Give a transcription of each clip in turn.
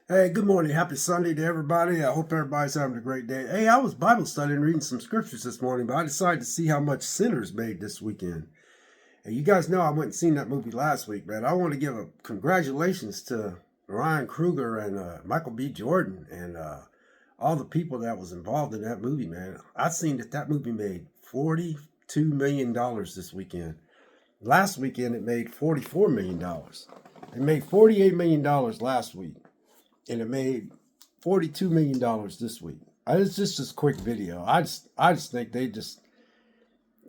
Hey, good morning. Happy Sunday to everybody. I hope everybody's having a great day. Hey, I was Bible studying, reading some scriptures this morning, but I decided to see how much Sinners made this weekend. And you guys know I went and seen that movie last week, man. I want to give a congratulations to Ryan Kruger and Michael B. Jordan and all the people that was involved in that movie, man. I seen that movie made $42 million this weekend. Last weekend it made $44 million. It made $48 million last week and it made $42 million this week. It's just this quick video. I just think they just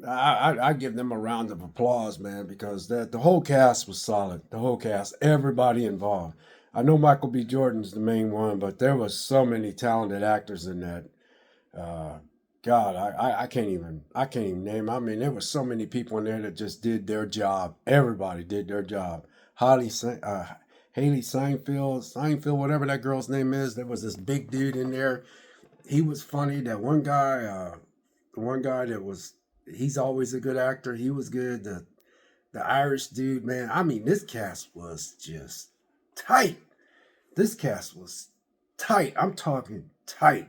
I give them a round of applause, man, because the whole cast was solid. The whole cast, everybody involved. I know Michael B. Jordan's the main one, but there was so many talented actors in that. Uh, God, I can't even name. I mean, there were so many people in there that just did their job. Everybody did their job. Haley Seinfeld, whatever that girl's name is. There was this big dude in there. He was funny. That one guy, the one guy that was, he's always a good actor. He was good. The Irish dude, man. I mean, this cast was just tight. This cast was tight. I'm talking tight.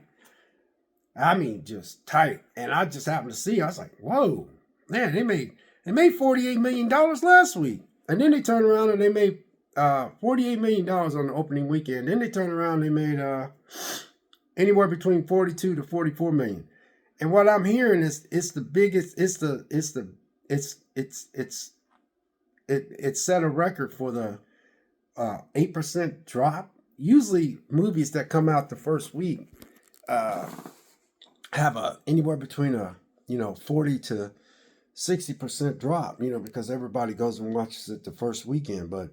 I mean, just tight. And I just happened to see. I was like, whoa, man! They made $48 million last week, and then they turned around and they made $48 million on the opening weekend. Then they turned around and they made anywhere between 42 to 44 million. And what I'm hearing is it's the biggest. It set a record for the 8% drop. Usually, movies that come out the first week uh, have a anywhere between a 40 to 60% drop. Because everybody goes and watches it the first weekend. But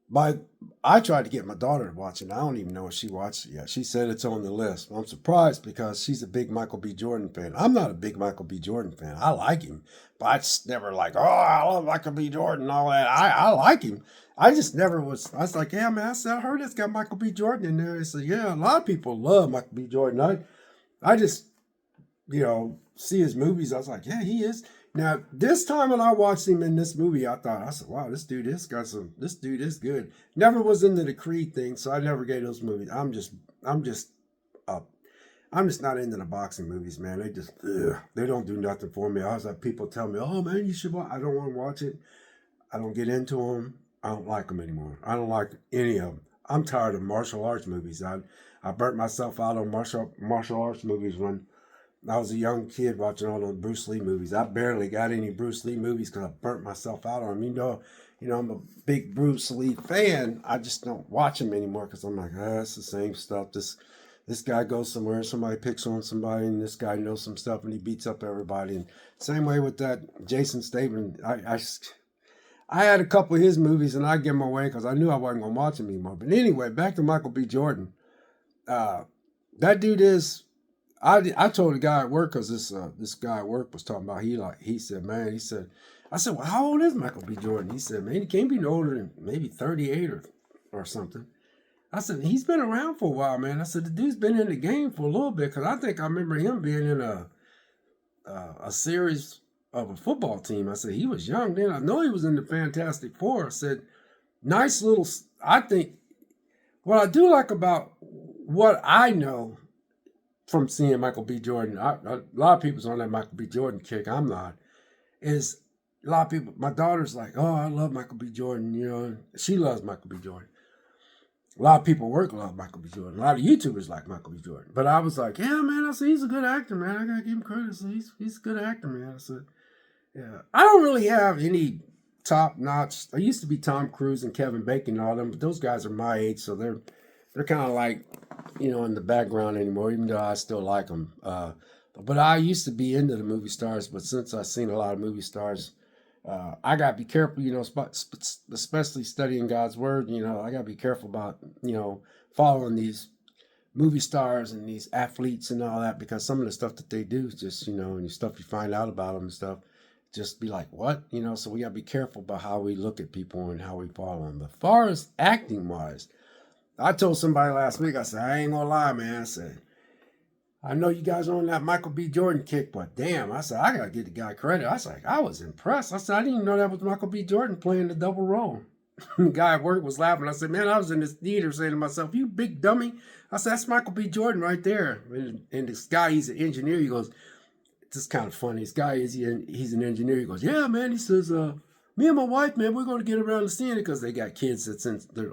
my I tried to get my daughter to watch it. I don't even know if she watched it yet. She said it's on the list. I'm surprised because she's a big Michael B. Jordan fan. I'm not a big Michael B. Jordan fan. I like him, but I just never like, oh, I love Michael B. Jordan and all that. I like him. I just never was. I was like, yeah, man. I heard it's got Michael B. Jordan in there. I said, yeah, a lot of people love Michael B. Jordan. I just see his movies. I was like, yeah, he is. Now, this time when I watched him in this movie, I said, wow, this dude is good. Never was into the Creed thing, so I never gave those movies. I'm just, uh, I'm just not into the boxing movies, man. They don't do nothing for me. I was like, people tell me, oh man, you should watch. I don't want to watch it. I don't get into them. I don't like them anymore. I don't like any of them. I'm tired of martial arts movies. I burnt myself out on martial arts movies when I was a young kid watching all those Bruce Lee movies. I barely got any Bruce Lee movies because I burnt myself out on them. I'm a big Bruce Lee fan. I just don't watch them anymore because I'm like, it's the same stuff. This guy goes somewhere, somebody picks on somebody, and this guy knows some stuff, and he beats up everybody. And same way with that Jason Statham. I had a couple of his movies, and I give them away because I knew I wasn't gonna watch them anymore. But anyway, back to Michael B. Jordan. Uh, that dude is. I told a guy at work because this guy at work was talking about he said, man, I said, well, how old is Michael B. Jordan? He said, man, he can't be no older than maybe 38 or something. I said, he's been around for a while, man. I said, the dude's been in the game for a little bit because I think I remember him being in a series of a football team. I said he was young then. I know he was in the Fantastic Four. I said, nice little. I think what I do like about what I know from seeing Michael B. Jordan, a lot of people's on that Michael B. Jordan kick. I'm not. Is a lot of people. My daughter's like, oh, I love Michael B. Jordan. She loves Michael B. Jordan. A lot of people at work love Michael B. Jordan. A lot of YouTubers like Michael B. Jordan. But I was like, yeah, man. I said he's a good actor, man. I gotta give him credit. So he's a good actor, man. I said, yeah. I don't really have any top notch. I used to be Tom Cruise and Kevin Bacon and all them, but those guys are my age, so they're kind of like in the background anymore, even though I still like them. But I used to be into the movie stars, but since I've seen a lot of movie stars, I got to be careful, especially studying God's word. I got to be careful about, following these movie stars and these athletes and all that because some of the stuff that they do is just, and the stuff you find out about them and stuff, just be like, what? So we got to be careful about how we look at people and how we follow them. But as far as acting wise, I told somebody last week, I said, I ain't gonna lie, man. I said, I know you guys are on that Michael B. Jordan kick, but damn, I said, I gotta give the guy credit. I was like, I was impressed. I said, I didn't even know that was Michael B. Jordan playing the double role. The guy at work was laughing. I said, man, I was in this theater saying to myself, you big dummy. I said, that's Michael B. Jordan right there. And this guy, he's an engineer. He goes, it's just kind of funny. This guy, he's an engineer. He goes, yeah, man. He says, me and my wife, man, we're going to get around to seeing it because they got kids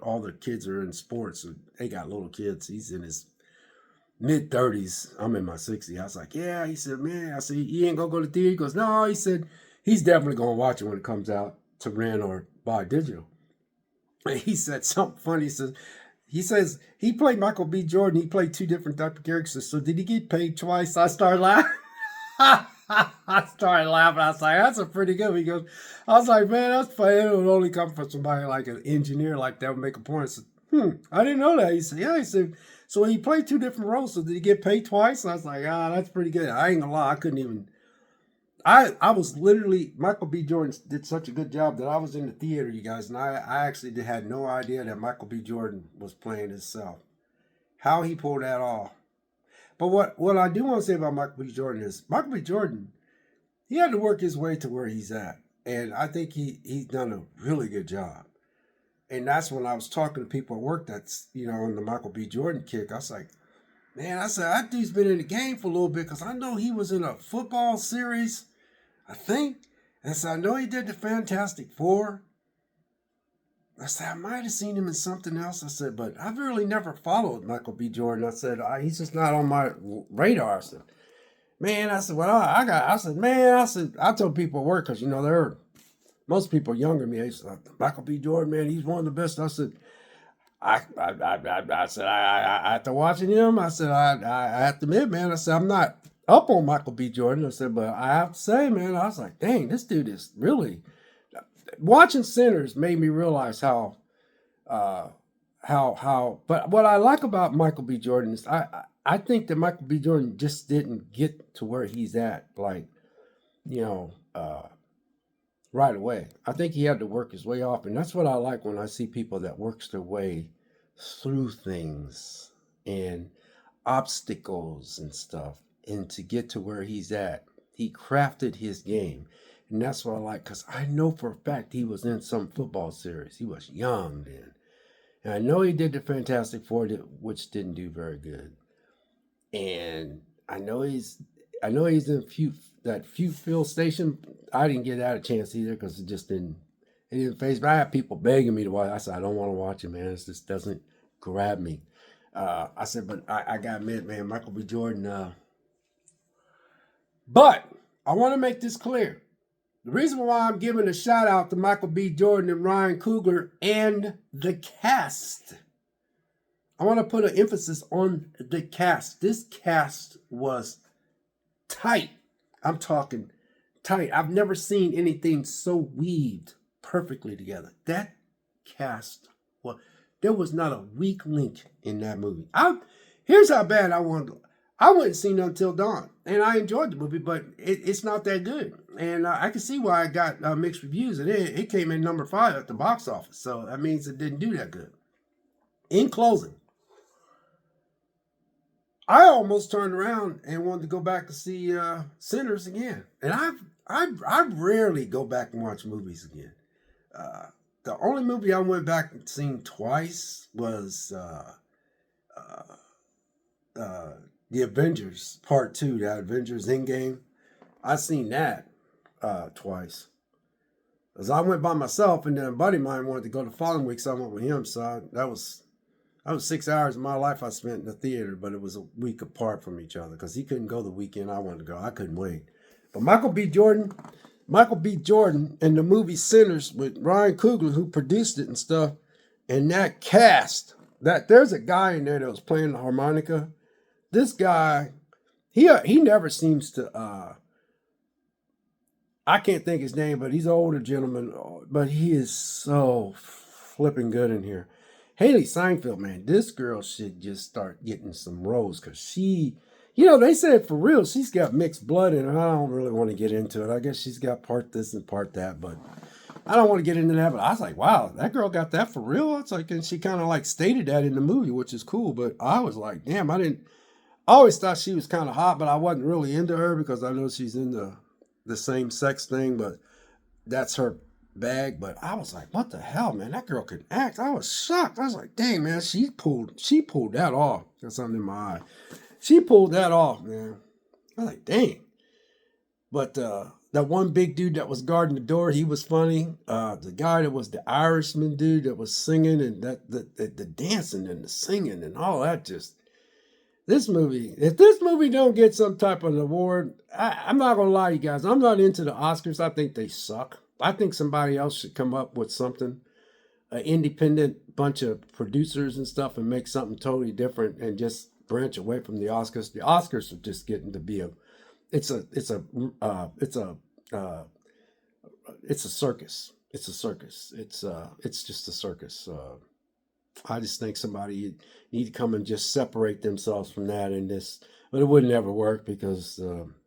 all their kids are in sports. So they got little kids. He's in his mid-30s. I'm in my 60s. I was like, yeah. He said, man, I said, you ain't going to go to the theater? He goes, no. He said, he's definitely going to watch it when it comes out to rent or buy digital. And he said something funny. He says he played Michael B. Jordan. He played two different type of characters. So did he get paid twice? I started laughing. I started laughing. I was like, that's a pretty good one. He goes, I was like, man, that's funny. It would only come from somebody like an engineer like that would make a point. I said, I didn't know that. He said, yeah. He said, so when he played two different roles, so did he get paid twice? I was like, that's pretty good. I ain't gonna lie. I couldn't even. I was literally, Michael B. Jordan did such a good job that I was in the theater, you guys, and I actually had no idea that Michael B. Jordan was playing himself. How he pulled that off. But what I do want to say about Michael B. Jordan is Michael B. Jordan, he had to work his way to where he's at. And I think he's done a really good job. And that's when I was talking to people at work that's, on the Michael B. Jordan kick. I was like, man, I said, that dude's been in the game for a little bit because I know he was in a football series, I think. And so I know he did the Fantastic Four. I said, I might have seen him in something else. I said, but I've really never followed Michael B. Jordan. I said, he's just not on my radar. I said, man, I said, well, I told people at work, because, they're, most people younger than me, they said, Michael B. Jordan, man, he's one of the best. I said, I said, after watching him, I said, I have to admit, man, I said, I'm not up on Michael B. Jordan. I said, but I have to say, man, I was like, dang, this dude is really, watching Sinners made me realize how, but what I like about Michael B. Jordan is I think that Michael B. Jordan just didn't get to where he's at, like, right away. I think he had to work his way off, and that's what I like when I see people that works their way through things and obstacles and stuff, and to get to where he's at. He crafted his game, and that's what I like, because I know for a fact he was in some football series. He was young then, and I know he did the Fantastic Four, which didn't do very good, and I know he's in that Field Station. I didn't get that a chance either because it didn't phase me. I had people begging me to watch. I said, I don't want to watch it, man. It just doesn't grab me. I said, but I got to admit, man, Michael B. Jordan. But I want to make this clear. The reason why I'm giving a shout out to Michael B. Jordan and Ryan Coogler and the cast, I want to put an emphasis on the cast. This cast was tight. I'm talking tight. I've never seen anything so weaved perfectly together. That cast, well, there was not a weak link in that movie. Here's how bad I wanted. I wouldn't see Until Dawn, and I enjoyed the movie, but it's not that good. And I can see why I got mixed reviews, and it came in number 5 at the box office. So that means it didn't do that good. In closing, I almost turned around and wanted to go back to see Sinners again. And I rarely go back and watch movies again. The only movie I went back and seen twice was The Avengers Part 2, the Avengers Endgame. I seen that twice. Because I went by myself, and then a buddy of mine wanted to go the following week, so I went with him. So that was 6 hours of my life I spent in the theater, but it was a week apart from each other because he couldn't go the weekend I wanted to go. I couldn't wait. But Michael B. Jordan and the movie Sinners with Ryan Coogler, who produced it and stuff, and that cast, that there's a guy in there that was playing the harmonica. This guy, he never seems to, I can't think his name, but he's an older gentleman, but he is so flipping good in here. Haley Steinfeld, man, this girl should just start getting some roles because she, they said for real, she's got mixed blood in her. I don't really want to get into it. I guess she's got part this and part that, but I don't want to get into that. But I was like, wow, that girl got that for real? It's like, and she kind of like stated that in the movie, which is cool. But I was like, damn, I always thought she was kind of hot, but I wasn't really into her because I know she's in the same sex thing, but that's her bag, but I was like, what the hell, man? That girl can act. I was shocked. I was like, dang, man, she pulled that off. Got something in my eye. She pulled that off, man. I was like, dang. But that one big dude that was guarding the door, he was funny. The guy that was the Irishman dude that was singing and the dancing and the singing and all that, just this movie. If this movie don't get some type of award, I'm not gonna lie, you guys. I'm not into the Oscars. I think they suck. I think somebody else should come up with something, an independent bunch of producers and stuff, and make something totally different and just branch away from the Oscars. The Oscars are just getting to be it's a uh, it's a circus. It's a circus. It's just a circus. I just think somebody need to come and just separate themselves from that and this, but it wouldn't ever work because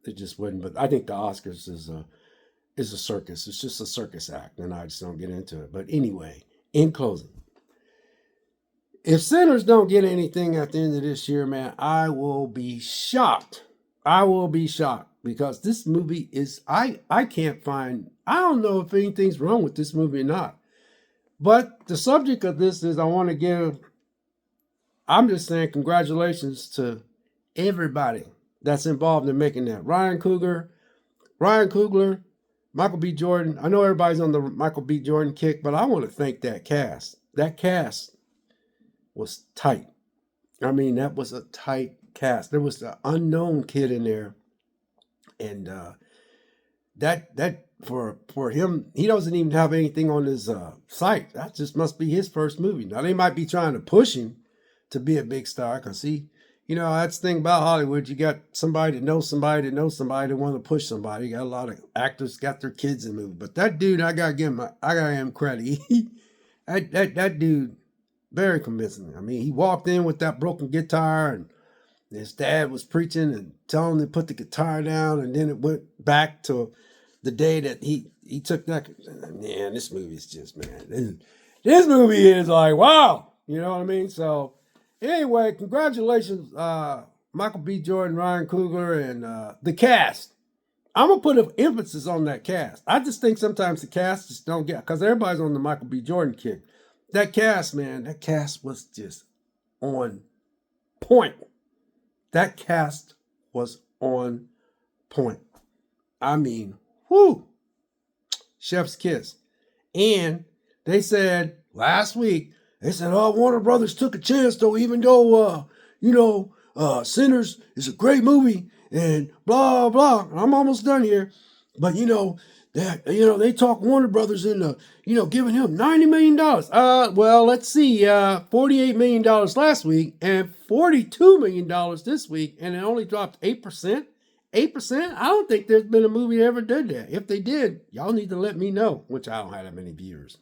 it just wouldn't. But I think the Oscars is a circus. It's just a circus act, and I just don't get into it. But anyway, in closing, if Sinners don't get anything at the end of this year, man, I will be shocked. I will be shocked because this movie is I can't find. I don't know if anything's wrong with this movie or not. But the subject of this is I'm just saying congratulations to everybody that's involved in making that. Ryan Coogler, Michael B. Jordan. I know everybody's on the Michael B. Jordan kick, but I want to thank that cast. That cast was tight. I mean, that was a tight cast. There was the unknown kid in there. And that for him, he doesn't even have anything on his site. That just must be his first movie. Now they might be trying to push him to be a big star because that's the thing about Hollywood. You got somebody that knows somebody that knows somebody that want to push somebody. You got a lot of actors got their kids in movies, but that dude, I gotta give him credit. that dude, very convincing. I mean, he walked in with that broken guitar and his dad was preaching and telling him to put the guitar down, and then it went back to the day that he took that. Man, this movie is just, man, this movie is like, wow. You know what I mean? So anyway, congratulations, Michael B. Jordan, Ryan Coogler, and the cast. I'm going to put an emphasis on that cast. I just think sometimes the cast just don't get, because everybody's on the Michael B. Jordan kick. That cast, man, that cast was just on point. That cast was on point. I mean, whoo, chef's kiss. And they said last week, oh, Warner Brothers took a chance though, even though, Sinners is a great movie and blah, blah. I'm almost done here. But, they talk Warner Brothers into, giving him $90 million. Well, let's see, $48 million last week and $42 million this week, and it only dropped 8%. 8%? I don't think there's been a movie that ever did that. If they did, y'all need to let me know, which I don't have that many viewers.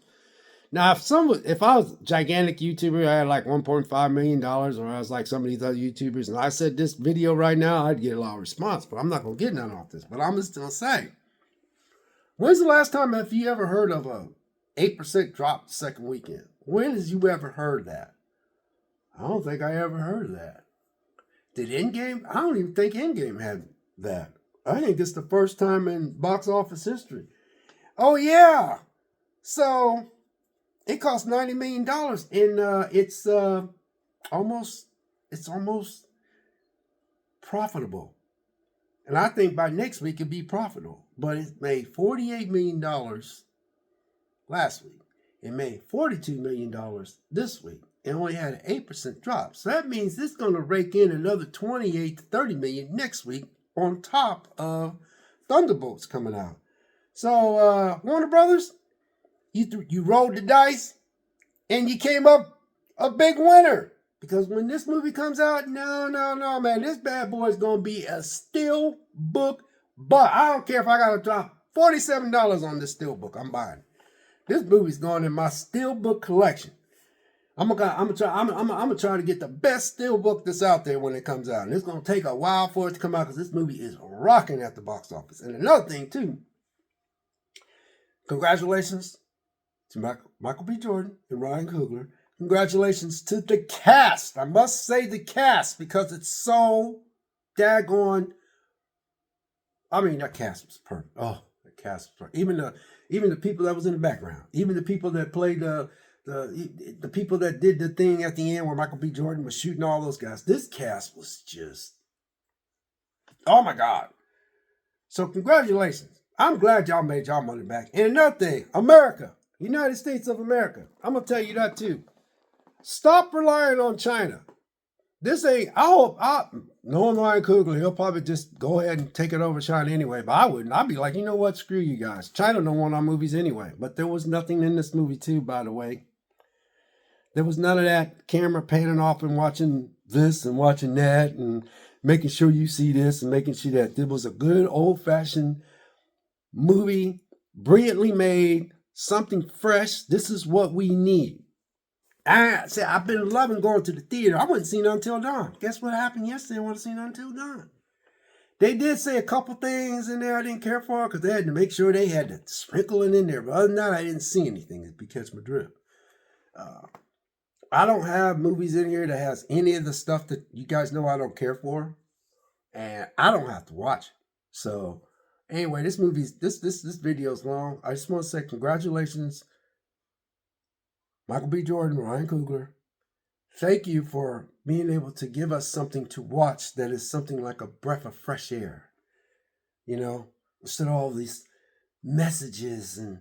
Now, if I was a gigantic YouTuber, I had like $1.5 million, or I was like some of these other YouTubers, and I said this video right now, I'd get a lot of response, but I'm not going to get none off this. But I'm just going to say, when's the last time have you ever heard of a 8% drop the second weekend? When has you ever heard that? I don't think I ever heard of that. Did Endgame? I don't even think Endgame had that. I think it's the first time in box office history. Oh, yeah. So it cost $90 million, and it's almost profitable. And I think by next week it'll be profitable. But it made $48 million last week. It made $42 million this week. It only had an 8% drop. So that means it's going to rake in another 28 to 30 million next week on top of Thunderbolts coming out. So Warner Brothers, you rolled the dice and you came up a big winner. Because when this movie comes out, no, man, this bad boy is going to be a steel book. But I don't care if I got to drop $47 on this steel book. I'm buying it. This movie's going in my steel book collection. I'm gonna try to get the best steel book that's out there when it comes out. And it's gonna take a while for it to come out because this movie is rocking at the box office. And another thing too, congratulations to Michael B. Jordan and Ryan Coogler. Congratulations to the cast. I must say the cast because it's so daggone. I mean, that cast was perfect. Oh, the cast was perfect. Even even the people that was in the background, even the people that played the people that did the thing at the end where Michael B. Jordan was shooting all those guys. This cast was just, oh my God. So congratulations. I'm glad y'all made y'all money back. And another thing, America, United States of America, I'm going to tell you that too. Stop relying on China. This ain't, knowing Ryan Coogler, he'll probably just go ahead and take it over China anyway. But I wouldn't. I'd be like, you know what? Screw you guys. China don't want our movies anyway. But there was nothing in this movie too, by the way. There was none of that camera panning off and watching this and watching that and making sure you see this and making sure that. It was a good old-fashioned movie, brilliantly made, something fresh. This is what we need. I've been loving going to the theater. I wasn't seeing Until Dawn. Guess what happened yesterday? I wasn't seeing Until Dawn. They did say a couple things in there I didn't care for because they had to make sure they had to sprinkle it in there. But other than that, I didn't see anything, if you catch my drift. I don't have movies in here that has any of the stuff that you guys know I don't care for. And I don't have to watch it. So anyway, this video is long. I just want to say congratulations, Michael B. Jordan, Ryan Coogler. Thank you for being able to give us something to watch that is something like a breath of fresh air. You know, instead of all these messages and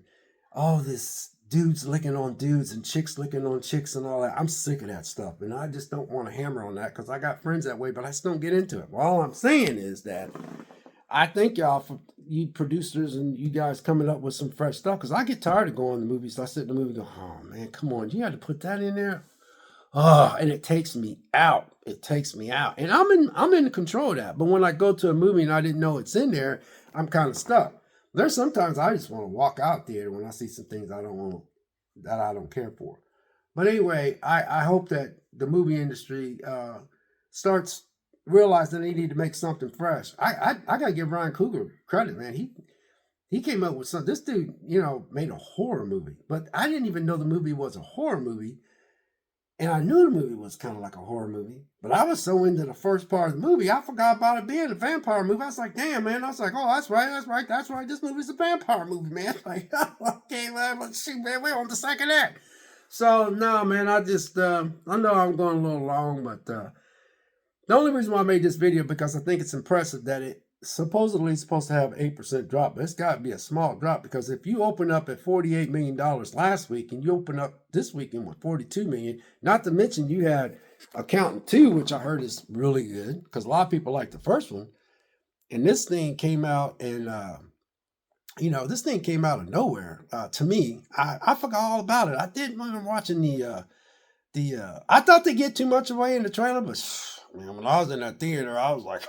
all this dudes licking on dudes and chicks licking on chicks and all that. I'm sick of that stuff. And I just don't want to hammer on that because I got friends that way, but I just don't get into it. Well, all I'm saying is that I thank y'all for you producers and you guys coming up with some fresh stuff because I get tired of going to movies. So I sit in the movie and go, oh man, come on. You had to put that in there. Oh, and it takes me out. It takes me out. And I'm in control of that. But when I go to a movie and I didn't know it's in there, I'm kind of stuck. There's sometimes I just want to walk out there when I see some things I don't care for. But anyway, I hope that the movie industry starts realizing they need to make something fresh. I gotta give Ryan Coogler credit, man. He came up with something. This dude, made a horror movie, but I didn't even know the movie was a horror movie. And I knew the movie was kind of like a horror movie, but I was so into the first part of the movie, I forgot about it being a vampire movie. I was like, damn, man. I was like, oh, that's right. This movie's a vampire movie, man. Like, okay, man, shoot, man, we're on the second act. So, no, man, I know I'm going a little long, but the only reason why I made this video, because I think it's impressive that it supposedly is supposed to have 8% drop, but it's got to be a small drop, because if you open up at $48 million last week and you open up this weekend with $42 million, not to mention you had Accountant 2, which I heard is really good because a lot of people like the first one, and this thing came out and this thing came out of nowhere to me. I forgot all about it. I didn't even watching I thought they get too much away in the trailer, but man, when I was in that theater, I was like,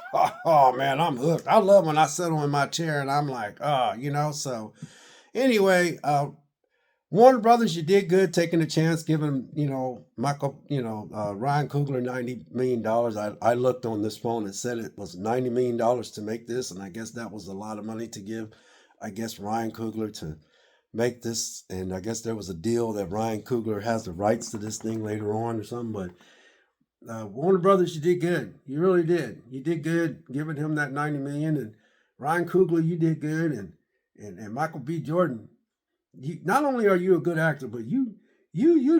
oh man, I'm hooked. I love when I settle in my chair and I'm like, so anyway, Warner Brothers, you did good taking a chance, giving, Ryan Coogler $90 million. I looked on this phone and said it was $90 million to make this, and I guess that was a lot of money to give, Ryan Coogler to make this, and I guess there was a deal that Ryan Coogler has the rights to this thing later on or something, but Warner Brothers, you did good. You really did. You did good giving him that $90 million, and Ryan Coogler, you did good, and Michael B. Jordan, not only are you a good actor, but you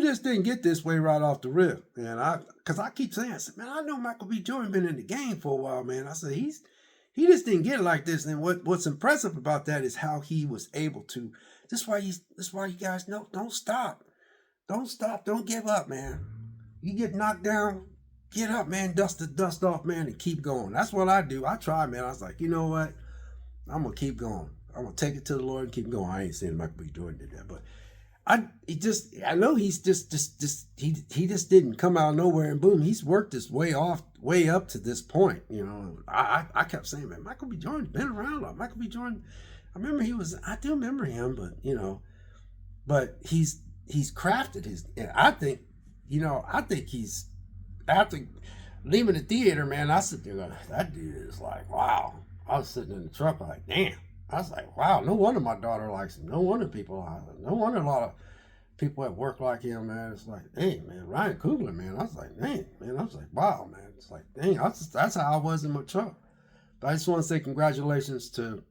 just didn't get this way right off the rip, man. Because I keep saying, man, I know Michael B. Jordan been in the game for a while, man. I said he just didn't get it like this, and what's impressive about that is how he was able to. This is why you guys know, don't stop, don't give up, man. You get knocked down, get up, man, dust the dust off, man, and keep going. That's what I do. I try, man. I was like, you know what? I'm going to keep going. I'm going to take it to the Lord and keep going. I ain't saying Michael B. Jordan did that, but I know he's he just didn't come out of nowhere and boom, he's worked his way up to this point. I kept saying, man, Michael B. Jordan's been around. Michael B. Jordan, I do remember him, but he's crafted his, and I think he's, after leaving the theater, man, I sit there going, that dude is like, wow. I was sitting in the truck like, damn. I was like, wow, no wonder my daughter likes him. No wonder no wonder a lot of people at work like him, man. It's like, dang, man, Ryan Coogler, man. I was like, dang, man. I was like, wow, man. It's like, dang, that's how I was in my truck. But I just want to say congratulations to,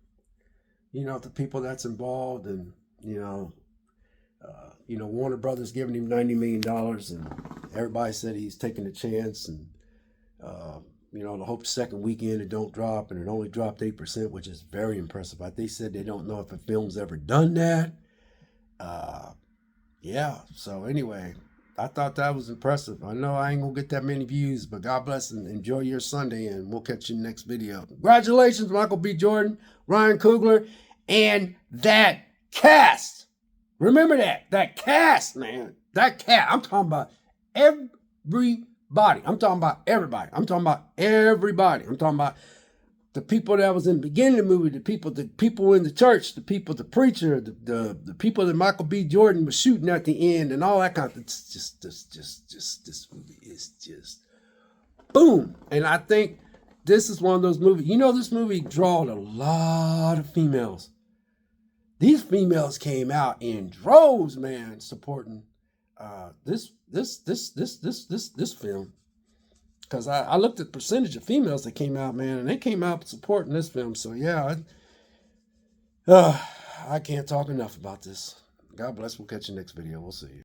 the people that's involved and, You Warner Brothers giving him $90 million, and everybody said he's taking a chance, and to hope the second weekend it don't drop, and it only dropped 8%, which is very impressive. They said they don't know if a film's ever done that. Yeah. So anyway, I thought that was impressive. I know I ain't gonna get that many views, but God bless and enjoy your Sunday, and we'll catch you in the next video. Congratulations, Michael B. Jordan, Ryan Coogler, and that cast. Remember that cast, man. That cast. I'm talking about everybody. I'm talking about everybody. I'm talking about everybody. I'm talking about the people that was in the beginning of the movie, the people in the church, the preacher, the people that Michael B. Jordan was shooting at the end, and all that kind of. It's just this movie is just boom. And I think this is one of those movies. This movie drawed a lot of females. These females came out in droves, man, supporting this film. Because I looked at the percentage of females that came out, man, and they came out supporting this film. So yeah, I can't talk enough about this. God bless. We'll catch you next video. We'll see you.